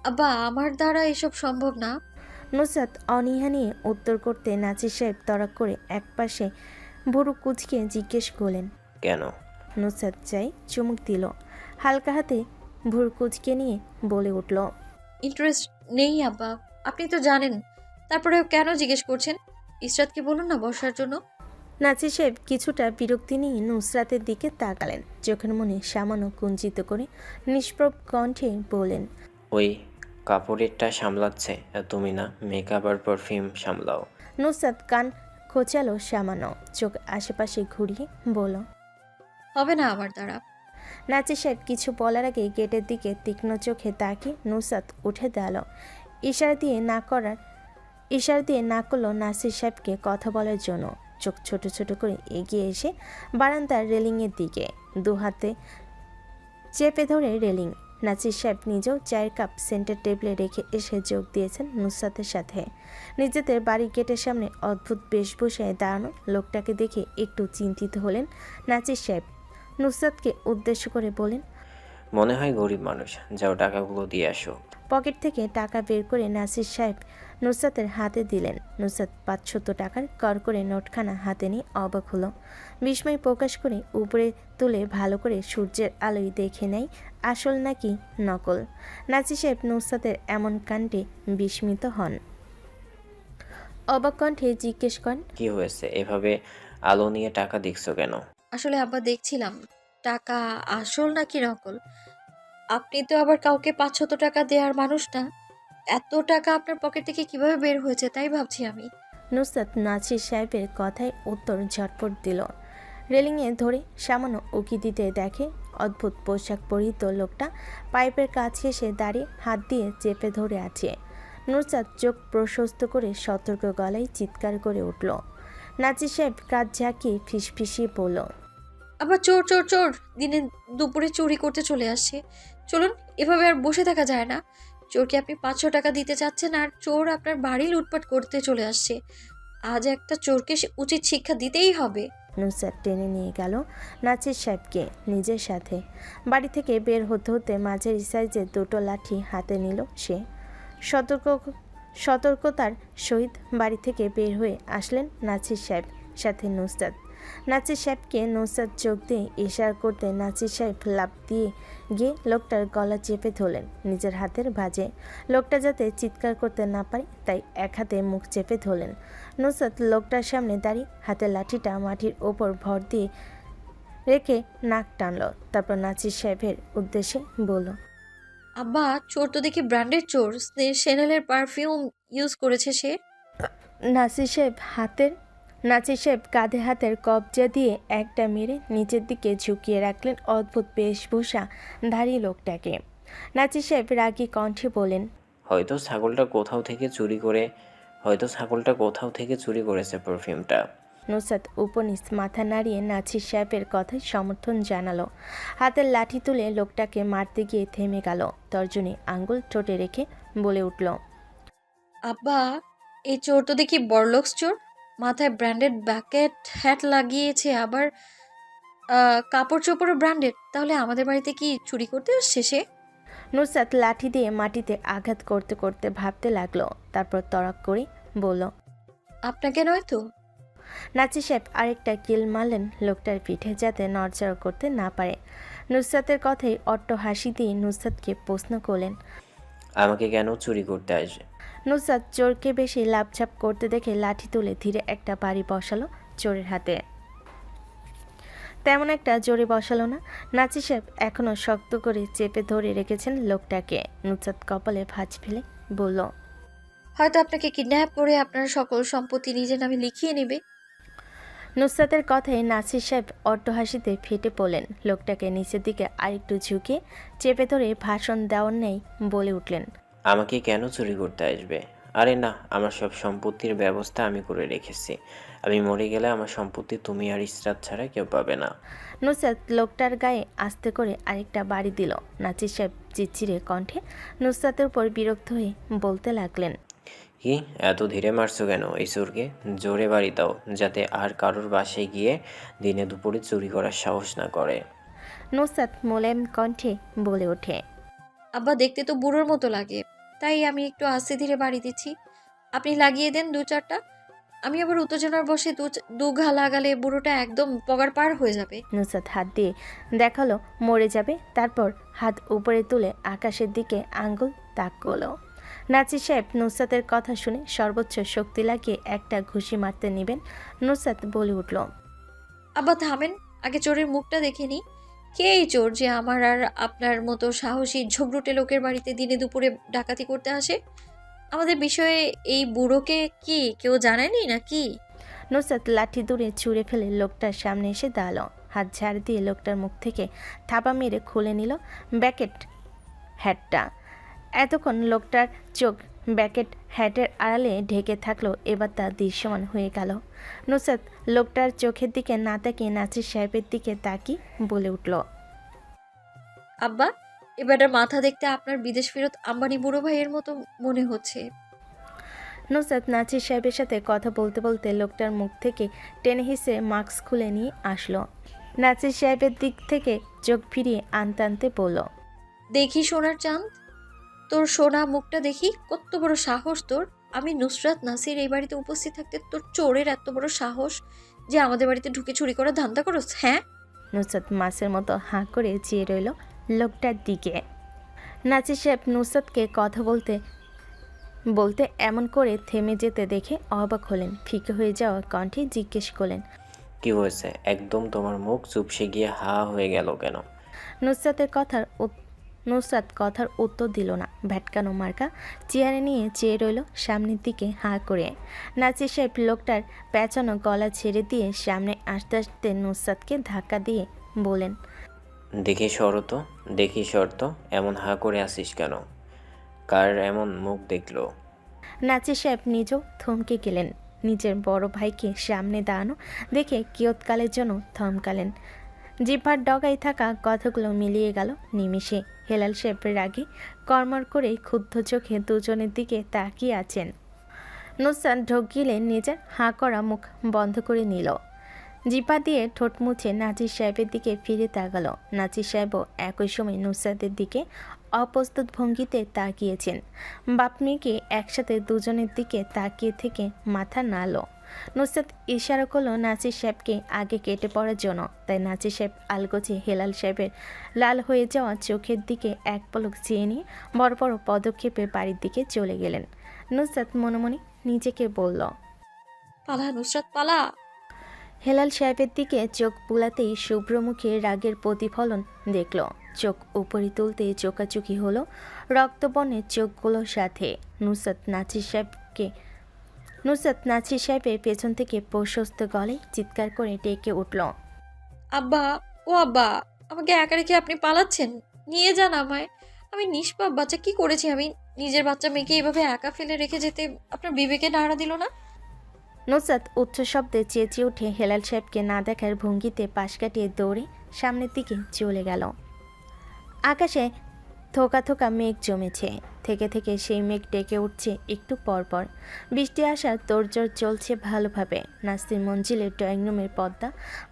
আব্বা আমার দ্বারা এসব সম্ভব না। নুসরাত অনীহা নিয়ে উত্তর করতে নাছির সাহেব তড়াক করে একপাশে ভুরু কুচকে জিজ্ঞেস করলেন। কেন? নুসরাত চাই চুমুক দিল। হালকা হাতে ভুরু কুচকে নিয়ে বলে উঠল। ইন্টারেস্ট নেই আব্বা, আপনি তো জানেন। তারপরেও কেন জিজ্ঞেস করছেন? ইসরাতকে বলুন না বসার জন্য। নাছির সাহেব কিছুটা বিরক্তি নিয়ে নুসরাতের দিকে তাকালেন। চোখের মনে সামান্য কুঞ্চিত করে নিষ্প্রভ কণ্ঠে বলেন। ওই কাপড়েরটা সামলাচ্ছে তুমি না, মেকআপ আর পারফিউম সামলাও। নুসরাত কান খোঁচালো সামান্য, চোখ আশেপাশে ঘুরিয়ে বলল। হবে না আমার দ্বারা। নাছির সাহেব কিছু বলার আগে গেটের দিকে তীক্ষ্ণ চোখে তাকিয়ে নুসরাত উঠে দাঁড়ালো। ইশারা দিয়ে না করলো নাছির সাহেবকে কথা বলার জন্য। চোখ ছোট ছোট করে এগিয়ে এসে বারান্দার রেলিংয়ের দিকে দু হাতে চেপে ধরে রেলিং। নাছির সাহেব নিজেও চায়ের কাপ সেন্টার টেবিলে রেখে এসে যোগ দিয়েছেন নুসরাতের সাথে। নিজেদের বাড়ি গেটের সামনে অদ্ভুত বেশভূষায় দাঁড়ানো লোকটাকে দেখে একটু চিন্তিত হলেন নাছির সাহেব। নুসরাতকে উদ্দেশ্য করে বলেন। মনে হয় গরিব মানুষ, যাও টাকাগুলো দিয়ে আসো। পকেট থেকে টাকা বের করে নাছির সাহেব নুসরাতের হাতে দিলেন। নুসরাত 500 টাকার কর করে নোটখানা হাতে নিয়ে অবাক হলো। বিস্ময় প্রকাশ করে উপরে তুলে ভালো করে সূর্যের আলোয় দেখে নেয় আসল নাকি নকল। নাছির সাহেব নুসরাতের এমন কাণ্ডে বিস্মিত হন। অবাক কণ্ঠে জিজ্ঞেস করেন। কি হয়েছে? এভাবে আলো নিয়ে টাকা দেখছো কেন? আসলে আব্বা দেখছিলাম টাকা আসল নাকি নকল। আপনি তো আবার কাউকে 500 টাকা দেওয়ার মানুষ না। এত টাকা আপনার পকেট থেকে কিভাবে বের হয়েছে তাই ভাবছি আমি। নুসরাত নাছির সাহেবের কথায় উত্তর ঝটপট দিল। রেলিংয়ে ধরে সামান্য উকি দিতে দেখে অদ্ভুত পোশাক পরিহিত লোকটা পাইপের কাছে এসে দাঁড়িয়ে হাত দিয়ে চেপে ধরে আছে। নুসরাত চোখ প্রশস্ত করে সতর্ক গলায় চিৎকার করে উঠল। নাছির সাহেব কাজ ঝাঁকিয়ে ফিসফিসিয়ে বলল। আবার চোর চোর চোর দিনে দুপুরে চুরি করতে চলে আসছে। চলুন, এভাবে আর বসে থাকা যায় না। চোরকে আপনি 500 টাকা দিতে চাচ্ছেন আর চোর আপনার বাড়ি লুটপাট করতে চলে আসছে। আজ একটা চোরকে উচিত শিক্ষা দিতেই হবে। নুসরাত টেনে নিয়ে গেল নাছির সাহেবকে নিজের সাথে। বাড়ি থেকে বের হতে হতে মাঝারি সাইজের দুটো লাঠি হাতে নিল সে। সতর্কতার সহিত বাড়ি থেকে বের হয়ে আসলেন নাছির সাহেব, সাথে নুসরাত। নাছির সাহেবকে নুসরাত চোখ দিয়ে ইশারা করতে নাছির সাহেব লাফ দিয়ে গিয়ে লোকটার গলা চেপে ধরলেন নিজের হাতের ভাঁজে। লোকটা যাতে চিৎকার করতে না পারে তাই এক হাতে মুখ চেপে ধরলেন। নুসরাত লোকটার সামনে দাঁড়িয়ে হাতের লাঠিটা মাটির ওপর ভর দিয়ে রেখে নাক টানল। তারপর নাছির সাহেবের উদ্দেশ্যে বলল, আব্বা, চোর তো দেখি ব্র্যান্ডের চোর, শ্যানেলের পারফিউম ইউজ করেছে সে। নাছির সাহেব কাঁধে হাতের কবজা দিয়ে একটা মেরে নিচের দিকে ঝুঁকিয়ে রাখলেন অদ্ভুত বেশভূষা ধারী লোকটাকে। নাছির সাহেব রাগী কণ্ঠে বলেন, হয়তো ছাগলটা কোথাও থেকে চুরি করেছে পারফিউমটা। নুসরাত উপনিস মাথা নাড়িয়ে নাছির সাহেবের কথায় সমর্থন জানালো। হাতের লাঠি তুলে লোকটাকে মারতে গিয়ে থেমে গেল। তর্জনী আঙ্গুল ঠোঁটে রেখে বলে উঠল, আব্বা, এই চোর তো দেখি বড়লোকস চোর। মাথায় ব্র্যান্ডেড ব্যাকেট হ্যাট লাগিয়েছে, আবার কাপড় চোপড়ও ব্র্যান্ডেড। তাহলে আমাদের বাড়িতে কি চুরি করতে আসছে সে? নুসরাত লাঠি দিয়ে মাটিতে আঘাত করতে করতে ভাবতে লাগলো। তারপর তড়াক করে বলল, আপনাকে নয় তো? নাছির সাহেব আরেকটা কিল মারলেন লোকটার পিঠে যাতে নড়চড় করতে না পারে। নুসরাতের কথাই অট্ট হাসি দিয়ে নুসরাতকে প্রশ্ন করলেন, আমাকে কেন চুরি করতে আসবে? নুসরাত চোরকে বেশি লাভঝাপ করতে দেখে লাঠি তুলে ধীরে একটা বাড়ি বসালো চোরের হাতে। তেমন একটা জোরে বসালো না। নাছির সাহেব এখনও শক্ত করে চেপে ধরে রেখেছেন লোকটাকে। নুসরাত কপালে ভাঁজ ফেলে বলল, হয়তো আপনাকে কিডন্যাপ করে আপনার সকল সম্পত্তি নিজের নামে লিখিয়ে নেবে। নুসরাতের কথায় নাছির সাহেব অট্টহাসিতে ফেটে পড়লেন। লোকটাকে নিচের দিকে আরেকটু ঝুঁকে চেপে ধরে ভাষণ দেওয়ার নেই বলে উঠলেন, আমাকে কেন চুরি করতে আসবে? আরে না, আমার সব সম্পত্তির ব্যবস্থা আমি করে রেখেছি। আমি মরে গেলে আমার সম্পত্তি তুমি আর ইসরাত ছাড়া কেউ পাবে না। নুসরাত লোকটার গায়ে আস্তে করে আরেকটা বাড়ি দিল। নাছির সাহেব চিরচিরে কণ্ঠে নুসরাতের উপর বিরক্ত হয়ে বলতে লাগলেন, কি এত ধীরে মারছো কেন এই চোরকে? জোরে বাড়ি দাও, যাতে আর কারোর বাসায় গিয়ে দিনে দুপুরে চুরি করার সাহস না করে। নুসরাত মোলায়েম কণ্ঠে বলে ওঠে, আব্বা, দেখতে তো বুড়োর মতো লাগে, তাই আমি একটু আস্তে ধীরে বাড়ি দিচ্ছি। আপনি লাগিয়ে দেন 2-4টা। আমি আবার উত্তেজনার বসে দু ঘা লাগালে বুড়োটা একদম পগার পার হয়ে যাবে। নুসরাত হাত দিয়ে দেখালো মরে যাবে। তারপর হাত উপরে তুলে আকাশের দিকে আঙ্গুল তাক করলো। নাছির সাহেব নুসরাতের কথা শুনে সর্বোচ্চ শক্তি লাগিয়ে একটা ঘুষি মারতে নেবেন। নুসরাত বলে উঠল, আব্বা থামেন, আগে চোরের মুখটা দেখে নি। কে এই চোর যে আমার আর আপনার মতো সাহসী ঝগড়ুটে লোকের বাড়িতে দিনে দুপুরে ডাকাতি করতে আসে? আমাদের বিষয়ে এই বুড়োকে কি কেউ জানায়নি নাকি? নুসরাত লাঠি দূরে ছুঁড়ে ফেলে লোকটার সামনে এসে দাঁড়ালো। হাত ঝাড় দিয়ে লোকটার মুখ থেকে থাপা মেরে খুলে নিল ব্যাকেট হ্যাটটা। এতক্ষণ লোকটার চোখ ব্যাকেট হ্যাটের আড়ালে ঢেকে থাকলো, এবার তা দৃশ্যমান হয়ে গেল। নুসরাত লোকটার চোখের দিকে না তাকিয়ে নাছির সাহেবের দিকে তাকিয়ে বলে উঠল, আব্বা, এবারটা মাথা দেখতে আপনার বিদেশ ফেরত আম্বানি বুড়ো ভাইয়ের মতো মনে হচ্ছে। নুসরাত নাছির সাহেবের সাথে কথা বলতে বলতে লোকটার মুখ থেকে টেনে হিসে মাস্ক খুলে নিয়ে আসলো। নাছির সাহেবের দিক থেকে চোখ ফিরিয়ে আনতে আনতে বলল, দেখি সোনার চাঁদ, তোর সোনা মুখটা দেখি, কত বড় সাহস তোর! আমি নুসরাত নাসির এই বাড়িতে উপস্থিত থাকতে তোর চোরের এত বড় সাহস যে আমাদের বাড়িতে ঢুকে চুরি করার ধান্দা করস? হ্যাঁ? নুসরাত মাছের মতো হাঁ করে চেয়ে রইল লোকটার দিকে। নাছির সাহেব নুসরাতকে কথা বলতে বলতে এমন করে থেমে যেতে দেখে অবাক হলেন। ফিকে হয়ে যাওয়া কণ্ঠে জিজ্ঞেস করলেন, কি হয়েছে? একদম তোমার মুখ চুপসে গিয়ে হা হয়ে গেল কেন? নুসরাত কথার উত্তর দিল না। ভ্যাটকানো মার্কা চেয়ারে নিয়ে চেয়ে রইল সামনের দিকে হাঁ করে। নাছির সাহেব লোকটার পেঁচানো গলা ছেড়ে দিয়ে সামনে আসতে আসতে নুসরাতকে ধাক্কা দিয়ে বলেন, দেখি সর তো, এমন হা করে আসিস কেন? কার এমন মুখ দেখলো? নাছির সাহেব নিজেও থমকে গেলেন। নিজের বড় ভাইকে সামনে দাঁড়ানো দেখে কিয়ৎকালের জন্য থমকালেন। জিহ্বার ডগায় থাকা কথাগুলো মিলিয়ে গেল নিমিষে। হেলাল সাহেবের রাগে কর্মর করে ক্ষুব্ধ চোখে দুজনের দিকে তাকিয়ে আছেন। নুসরাত ঢোক গিলে নিজের হাঁ করা মুখ বন্ধ করে নিল। জিপা দিয়ে ঠোঁট মুছে নাজির সাহেবের দিকে ফিরে তাকালো। নাজির সাহেবও একই সময় নুসরাতের দিকে অপ্রস্তুত ভঙ্গিতে তাকিয়েছেন। বাপ মেয়েকে একসাথে দুজনের দিকে তাকিয়ে থেকে মাথা নাড়ল। নুসরাত ইশারা করলো নাজির সাহেবকে আগে কেটে পড়ার জন্য। তাই নাজির সাহেব আলগোছে হেলাল সাহেবের লাল হয়ে যাওয়া চোখের দিকে এক পলক চেয়ে নিয়ে বড় বড় পদক্ষেপে বাড়ির দিকে চলে গেলেন। নুসরাত মনে মনে নিজেকে বলল, পালা নুসরাত পালা। হেলাল সাহেবের দিকে চোখ বুলাতেই শুভ্রমুখে রাগের প্রতিফলন দেখল। চোখ উপরে তুলতে চোকাচুকি হলো রক্তবর্ণের চোখগুলোর সাথে। নুসরাত নাছির সাহেবের পেছন থেকে প্রশস্ত গলায় চিৎকার করে ডেকে উঠল, আব্বা, ও আব্বা, আমাকে একা রেখে আপনি পালাচ্ছেন? নিয়ে যান আমায়। আমি নিষ্পাপ বাচ্চা, কি করেছি আমি? নিজের বাচ্চা মেয়েকে এভাবে একা ফেলে রেখে যেতে আপনার বিবেকে নাড়া দিল না? নুসরাত উচ্চ শব্দে চেঁচিয়ে উঠে হেলাল সাহেবকে না দেখার ভঙ্গিতে পাশ কাটিয়ে দৌড়ে সামনের দিকে চলে গেল। আকাশে থোকা থোকা মেঘ জমেছে। থেকে থেকে সেই মেঘ ডেকে উঠছে একটু পরপর। বৃষ্টি আসার তোড়জোড় চলছে ভালোভাবে। নাসির মঞ্জিলের ড্রয়িং রুমের পর্দা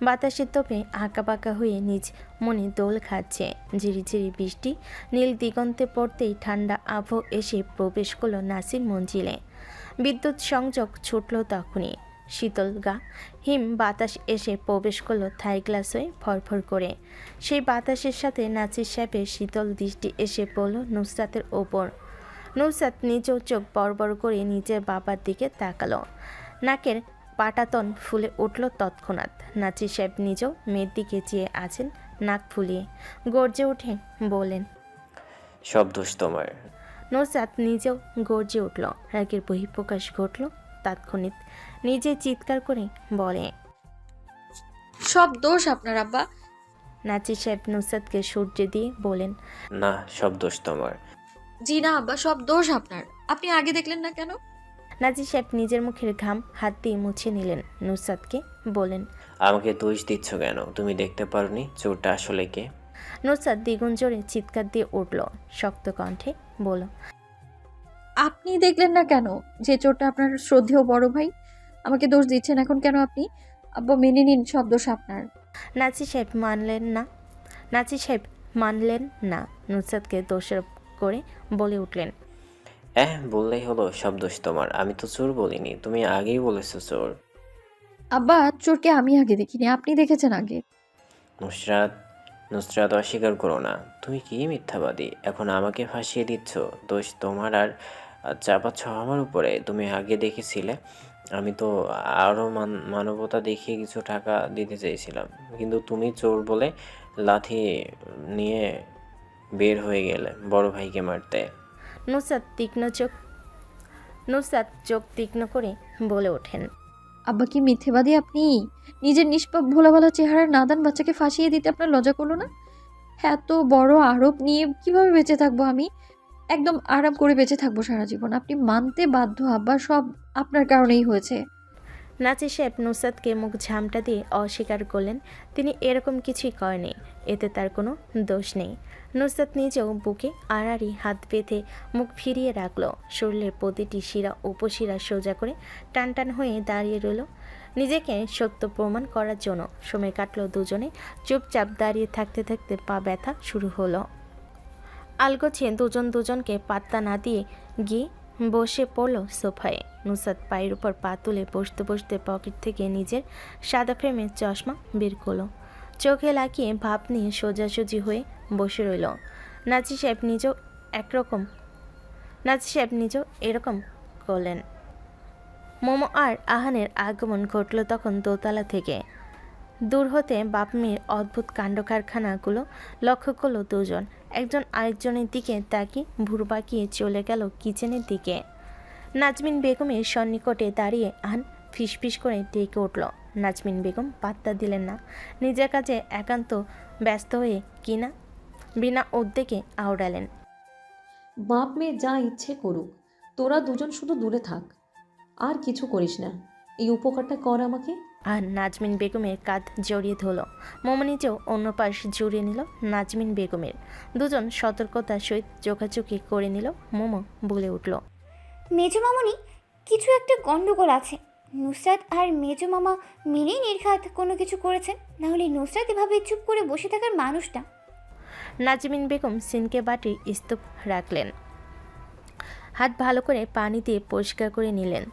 বাতাসের তোপে আঁকাবাঁকা হয়ে নিজ মনে দোল খাচ্ছে। ঝিরিঝিরি বৃষ্টি নীল দিগন্তে পড়তেই ঠান্ডা আবহ এসে প্রবেশ করল নাসির মঞ্জিলে। বিদ্যুৎ সংযোগ ছুটল তখনই। শীতল গা হিম বাতাস এসে প্রবেশ করলো থাই গ্লাস হয়ে ফরফর করে। সেই বাতাসের সাথে নাসির সাহেবের শীতল দৃষ্টি এসে পড়ল নুসরাতের ওপর। নুসরাত নিজেও চোখ বড় বড় করে নিজের বাবার দিকে তাকালো। নাকের পাটাতন ফুলে উঠল তৎক্ষণাৎ। নাসির সাহেব নিজেও মেয়ের দিকে চেয়ে আছেন নাক ফুলিয়ে। গর্জে উঠে বলেন, সব দোষ তোমার। নুসরাত নিজেও গর্জে উঠল। রাগের বহিঃপ্রকাশ ঘটল তাৎক্ষণিক। নিজে চিৎকার করে বলে, সব দোষ আপনার আব্বা। নাসির সাহেব নুসরাতকে সূর্য দিয়ে বলেন, না, সব দোষ তোমার। জি না আব্বা, সব দোষ আপনার। আপনি আগে দেখলেন না কেন? নাসির সাহেব নিজের মুখের ঘাম হাত দিয়ে মুছে নিলেন। নুসরাতকে বলেন, আমাকে দোষ দিচ্ছ কেন? তুমি দেখতে পারোনি চোরটা আসলে কে? নুসরাত দ্বিগুণ জোরে চিৎকার দিয়ে উঠল। শক্ত কণ্ঠে বলল, আপনি দেখলেন না কেন যে চোরটা আপনার শ্রদ্ধেয় বড় ভাই? আমাকে দোষ দিচ্ছেন এখন কেন আপনি? আব্বা মেনে নিন, সব দোষ আপনার। নাসির সাহেব মানলেন না। নুসরাতকে দোষারোপ করে বলে উঠলেন, বললেই হলো সব দোষ তোমার। আমি তো চোর বলিনি, তুমি আগেই বলেছো চোর। আব্বা, চোরকে আমি আগে দেখিনি, আপনি দেখেছেন আগে। নুসরাত অস্বীকার করো না। তুমি কি মিথ্যাবাদী? এখন আমাকে ফাঁসিয়ে দিচ্ছ। দোষ তোমার আর চাপাচ্ছ আমার উপরে। তুমি আগে দেখেছিলে। আমি তো আরও মানবতা দেখিয়ে কিছু টাকা দিতে চাইছিলাম, কিন্তু তুমি চোর বলে লাথি নিয়ে বের হয়ে গেলে বড় ভাইকে মারতে। নুসরাত চোখ তীক্ষ্ণ করে বলে ওঠেন, আব্বা কি মিথ্যেবাদী আপনি? নিজের নিষ্পাপ ভোলাভালা চেহারার নাদান বাচ্চাকে ফাঁসিয়ে দিতে আপনার লজ্জা করলো না? এত বড় আরোপ নিয়ে কিভাবে বেঁচে থাকবো আমি? একদম আরাম করে বেঁচে থাকবো সারা জীবন। আপনি মানতে বাধ্য আব্বা, সব আপনার কারণেই হয়েছে। নাসির সাহেব নুসরাতকে মুখ ঝামটা দিয়ে অস্বীকার করলেন তিনি এরকম কিছুই করেনি। এতে তার কোনো দোষ নেই। নুসরাত নিজেও বুকে আড়াআড়ি হাত বেঁধে মুখ ফিরিয়ে রাখল। শরীরের প্রতিটি শিরা উপশিরা সোজা করে টান টান হয়ে দাঁড়িয়ে রইল নিজেকে সত্য প্রমাণ করার জন্য। সময় কাটল দুজনে। চুপচাপ দাঁড়িয়ে থাকতে থাকতে পা ব্যথা শুরু হলো। আলগোছে দুজনকে পাত্তা না দিয়ে গিয়ে বসে পড়ল সোফায়। নুসরাত পায়ের উপর পা তুলে বসতে বসতে পকেট থেকে নিজের সাদা ফ্রেমের চশমা বের করলো। চোখে লাগিয়ে ভাব নিয়ে সোজাসুজি হয়ে বসে রইল। নাসির সাহেব নিজেও এরকম করলেন। মোমো আর আহানের আগমন ঘটল তখন দোতলা থেকে। দূর হতে বাপ মেয়ের অদ্ভুত কাণ্ড কারখানাগুলো লক্ষ্য করল দুজন। একজন আরেকজনের দিকে তাকিয়ে ভুরু বাঁকিয়ে চলে গেল কিচেনের দিকে। নাজমিন বেগমের সন্নিকটে দাঁড়িয়ে আহান ফিসফিস করে ডেকে উঠল। নাজমিন বেগম পাত্তা দিলেন না। নিজের কাজে একান্ত ব্যস্ত হয়ে কিনা বিনা উদ্বেগে আওড়ালেন, বাপ মেয়ে যা ইচ্ছে করুক, তোরা দুজন শুধু দূরে থাক, আর কিছু করিস না। এই উপকারটা কর আমাকে। আর নাজমিন বেগমের কাঁধ জড়িয়ে ধরল। মোমো নিজেও অন্য পাশ জড়িয়ে নিল নাজমিন বেগমের। দুজন সতর্কতার সহিত চোখাচোখি করে নিল। মোমো বলে উঠল, মেজো মামনি, কিছু একটা গন্ডগোল আছে, নুসরাত আর মেজো মামা মিলেই নির্ঘাত কোনো কিছু করেছেন, নাহলে নুসরাত এভাবে চুপ করে বসে থাকার মানুষ না। নাজমিন বেগম সিনকে বাটির স্তূপ রাখলেন, হাত ভালো করে পানি দিয়ে পরিষ্কার করে নিলেন।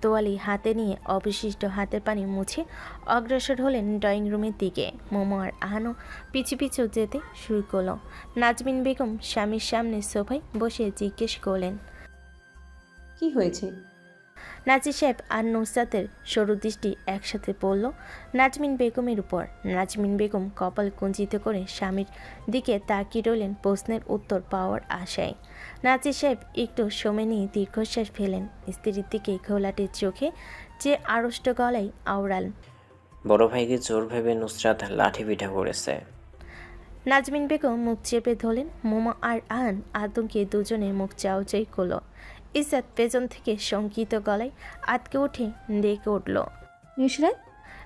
তোয়ালি হাতে নিয়ে অবশিষ্ট হাতের পানি মুছে অগ্রসর হলেন ড্রয়িং রুমের দিকে। মোমো আর আহানও পিছু পিছু যেতে শুরু করলো। নাজমিন বেগম স্বামীর সামনে সোফায় বসে জিজ্ঞেস করলেন, কি হয়েছে? নাজির সাহেব আর নুসরাতের সরু দৃষ্টি একসাথে পড়ল নাজমিন বেগমের উপর। নাজমিন বেগম কপাল কুঞ্চিত করে স্বামীর দিকে তাকিয়ে রইলেন প্রশ্নের উত্তর পাওয়ার আশায়। নাজির সাহেব একটু সময় নিয়ে দীর্ঘশ্বাস ফেলেন, স্ত্রীর দিকে ঘোলাটে চোখে যে আড়ষ্ট গলায় আওড়াল, বড় ভাইকে চোর ভেবে নুসরাত লাঠি পিঠা করেছে। নাজমিন বেগম মুখ চেপে ধরলেন। মোমা আর আহান আতঙ্কে দুজনে মুখ চাওয়াচাই করল। ইজ্জত পেছন থেকে শঙ্কিত গলায় আটকে উঠে ডেকে উঠল, নুসরাত।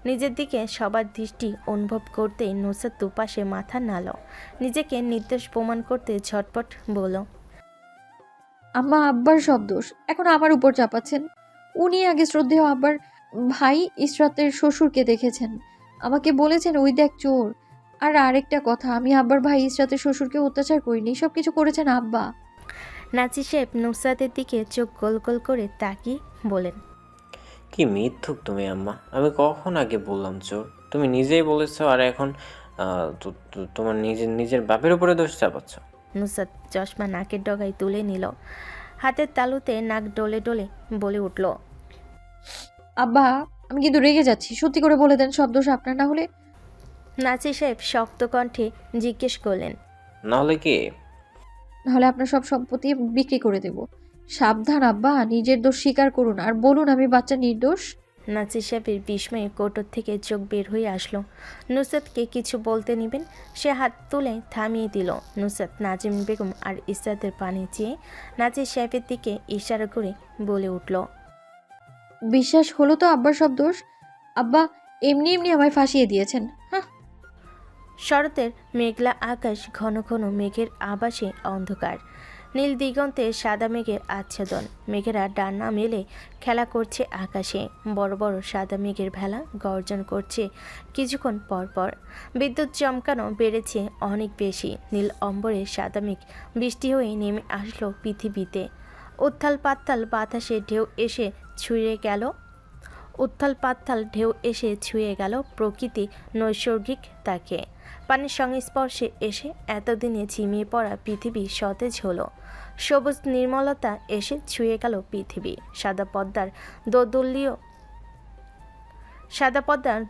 নিজের দিকে সবার দৃষ্টি অনুভব করতেই নুসরাত দুপাশে মাথা নাড়ল। নিজেকে নির্দোষ প্রমাণ করতে ঝটপট বলল, আম্মা আব্বার সব দোষ এখন আমার উপর চাপাচ্ছেন। উনি আগে শ্রদ্ধেয় আব্বার ভাই ইসরাতের শ্বশুরকে দেখেছেন, আমাকে বলেছেন ওই দেখ চোর। আর আরেকটা কথা, আমি আব্বার ভাই ইসরাতের শ্বশুরকে অত্যাচার করিনি, সব কিছু করেছেন আব্বা। নাজির সাহেব নুসরাতের দিকে চোখ গোল গোল করে তাকিয়ে বলেন, কি মিথ্যুক তুমি আম্মা, আমি কখন আগে বললাম চোর? তুমি নিজেই বলেছো, আর এখন তোমার নিজের বাপের উপরে দোষ চাপাচ্ছ। নুসরাত চশমা নাকের ডগায় তুলে নিল, হাতের তালুতে নাক ডলে ডলে বলে উঠল, আব্বা আমি কিন্তু রেগে যাচ্ছি, সত্যি করে বলে দেন সব দোষ আপনার না হলে। নাজির সাহেব শক্ত কণ্ঠে জিজ্ঞেস করলেন, না হলে কি? নাহলে আপনার সব সম্পত্তি বিক্রি করে দেব। সাবধান আব্বা, নিজের দোষ স্বীকার করুন আর বলুন আমি বাচ্চা নির্দোষ। নাজির সাহেবের বিস্ময়ে কোটর থেকে চোখ বের হয়ে আসলো। নুসরাতকে কিছু বলতে নিবেন, সে হাত তুলে থামিয়ে দিল। নুসরাত নাজমিন বেগম আর ইসরাতের পানি চেয়ে নাজির সাহেবের দিকে ইশারা করে বলে উঠল, বিশ্বাস হলো তো আব্বার সব দোষ? আব্বা এমনি এমনি আমায় ফাঁসিয়ে দিয়েছেন। হ্যাঁ। শরতের মেঘলা আকাশ ঘন ঘন মেঘের আবাসে অন্ধকার, নীল দিগন্তে সাদা মেঘের আচ্ছাদন। মেঘেরা ডানা মেলে খেলা করছে আকাশে, বড় বড় সাদা মেঘের ভেলা গর্জন করছে কিছুক্ষণ পর পর। বিদ্যুৎ চমকানো বেড়েছে অনেক বেশি। নীল অম্বরে সাদা মেঘ বৃষ্টি হয়ে নেমে আসলো পৃথিবীতে। উত্থাল পাত্তাল বাতাসে ঢেউ এসে ছুঁয়ে গেল ছুঁয়ে গেল প্রকৃতি নৈসর্গিক তাকে। পানির সংস্পর্শে এসে এতদিনে ঝিমিয়ে পড়া পৃথিবী সতেজ হলো। সবুজ নির্মলতা এসে ছুঁয়ে গেল পৃথিবী। সাদা পদ্মার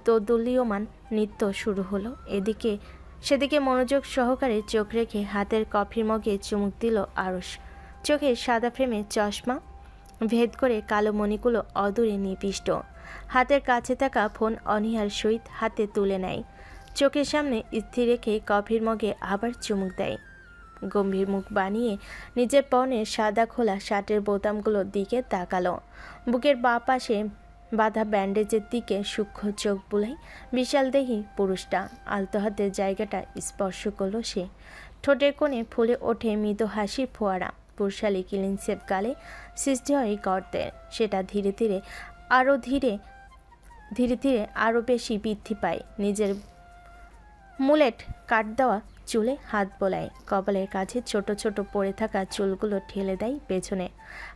দোদুল্যমান নৃত্য শুরু হলো। সেদিকে মনোযোগ সহকারে চোখ রেখে হাতের কফির মগে চুমুক দিল আরশ। চোখের সাদা ফ্রেমে চশমা ভেদ করে কালো মণিগুলো অদূরে নিবিষ্ট। হাতের কাছে থাকা ফোন অনীহার সহিত হাতে তুলে নেয়, চোখের সামনে স্থির রেখে কফির মগে আবার চুমুক দেয়। গম্ভীর মুখ বানিয়ে নিজের পরনের সাদা খোলা শার্টের বোতামগুলোর দিকে তাকালো। বুকের বাঁ পাশে বাঁধা ব্যান্ডেজের দিকে সূক্ষ্ম চোখ বুলাই বিশাল দেহী পুরুষটা। আলতো হাতের জায়গাটা স্পর্শ করলো সে। ঠোঁটের কোণে ফুলে ওঠে মৃদু হাসির ফোয়ারা। পুরুষালী ক্লিনসেপ গালে সৃষ্টি হয় গর্তের। সেটা ধীরে ধীরে আরও বেশি বৃদ্ধি পায়। নিজের মুলেট কাট দেওয়া চুলে হাত বোলায়, কপালের কাছে ছোট ছোট পড়ে থাকা চুলগুলো ঠেলে দেয় পেছনে।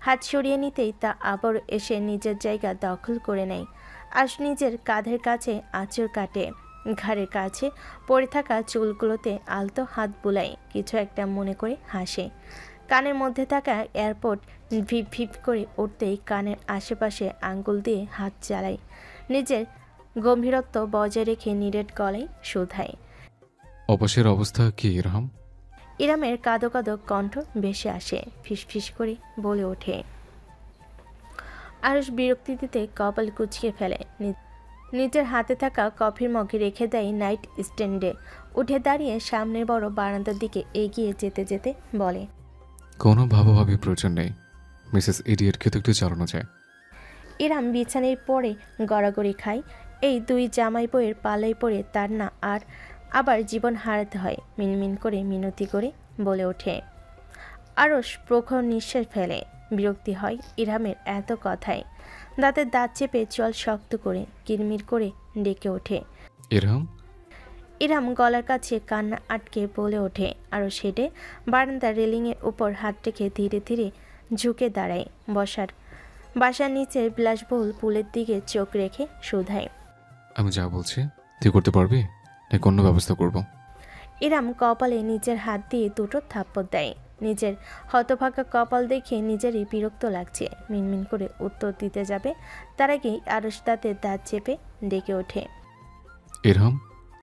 হাত সরিয়ে নিতেই তা আবার এসে নিজের জায়গা দখল করে নেয়। আজ নিজের কাঁধের কাছে আঁচড় কাটে, ঘাড়ের কাছে পড়ে থাকা চুলগুলোতে আলতো হাত বুলায়, কিছু একটা মনে করে হাসে। কানের মধ্যে থাকা এয়ারপড ভিপ ভিপ করে উঠতেই কানের আশেপাশে আঙ্গুল দিয়ে হাত চালায়। নিজের গম্ভীরত্ব বজায় রেখে নিরেট গলায় শুধায়, অপাসের অবস্থা কি ইরহাম? ইরামের কাঁদো কাঁদো কণ্ঠ ভেসে আসে, ফিসফিস করে বলে ওঠে। আরশ বিরক্তি দিতে কপাল কুঁচকে ফেলে। নিজের হাতে থাকা কফির মগে রেখে দেয় নাইট স্ট্যান্ডে। উঠে দাঁড়িয়ে সামনের বড় বারান্দার দিকে এগিয়ে যেতে যেতে বলে, কোনো ভাবাভাবি প্রয়োজন নেই, মিসেস ইডিয়েটকে তো একটু চালানো যায়। ইরাম বিছানায় পড়ে গড়াগড়ি খায়। এই দুই জামাই বইয়ের পাল্লায় পড়ে তার না আবার জীবন হারাতে হয়। মিনমিন করে মিনতি করে বলে ওঠে। আরশ প্রখর নিঃশ্বাস ফেলে। বিরক্তি হয় ইরহামের এত কথায়। দাঁতের দাঁত চেপে চল শক্ত করে কিরমির করে ডেকে ওঠে। ইরহাম, ইরহাম গলার কাছে কান্না আটকে বলে ওঠে, আরও সেটে বারান্দার রেলিংয়ের উপর হাত রেখে ধীরে ধীরে ঝুঁকে দাঁড়ায়। বাসার নিচের বিলাসবহুল পুলের দিকে চোখ রেখে শুধায়। আমি যা বলছি তুই করতে পারবি নাকি অন্য ব্যবস্থা করব? ইরহাম কপালে নিজের হাত দিয়ে দুটো থাপ্পড় দেয়। নিজের হতভাগা কপাল দেখে নিজেরই বিরক্ত লাগছে। মিনমিন করে উত্তর দিতে যাবে, তার আগেই আরশ দাঁতের দাঁত চেপে ডেকে ওঠে। ইরহাম,